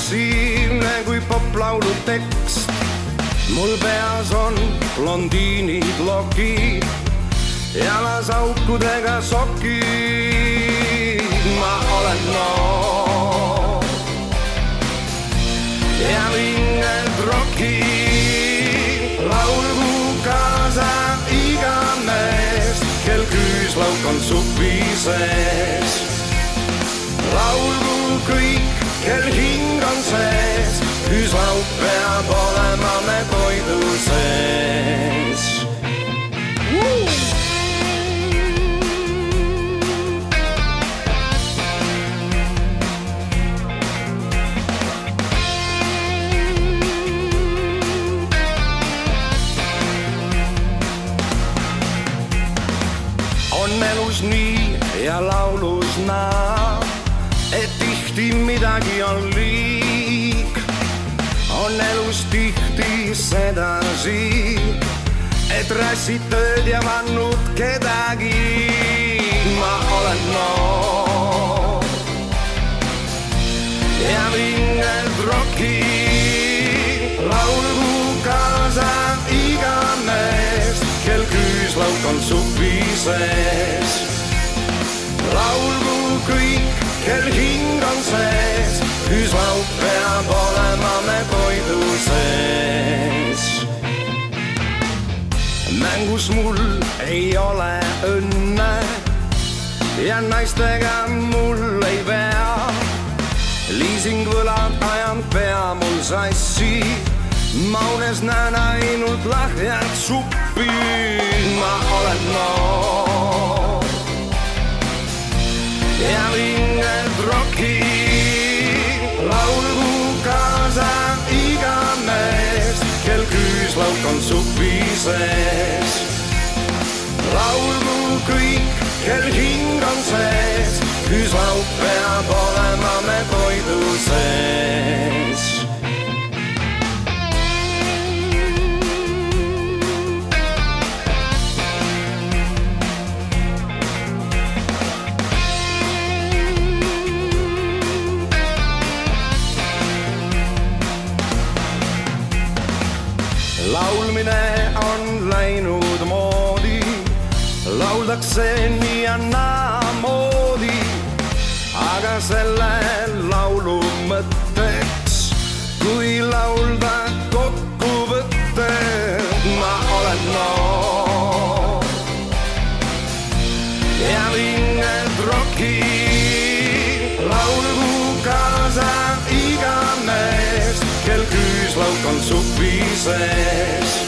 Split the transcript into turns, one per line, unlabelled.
agressiivne kui poplaulu tekst. Mul peas on blondiinid lokid, jalas aukudega sokid. Ma olen noor ja vingelt rokid. Laulgu kaasa iga mees, kel küüslauk on supi sees. Laulgu kõik, kel hing on sees, küüslauk peab olema me toidu sees. On elus nii ja laulus naa, et tihti midagi on liig. On elus tihti sedasi, et rassid tööd ja vannud kedagi. Ma olen noor ja vingelt rokid. Laulgu kaasa iga mees, kel küüslauk on supi sees. Laulgu kõik, kel hing on sees, küüslauk peab olema me toidu sees. Mängus mul ei ole õnne ja naistega mul ei pea. Liisingvõlad ajan pea mul sassi, ma unes näen ainult lahjalt suppi. Ma olen noor ja vingelt rokid. Laulgu kaasa iga mees, kel küüslauk on supi sees. Laulgu kõik, kel hing on sees, küüslauk peab olema me toidu sees. Laulmine on läinud moodi, lauldakse nii ja naamoodi. Aga selle laulu mõtteks, kui laulda kokkuvõte. Ma olen noor ja vingelt rokid. Laulgu kaasa iga mees, kel küüslauk on supi sees.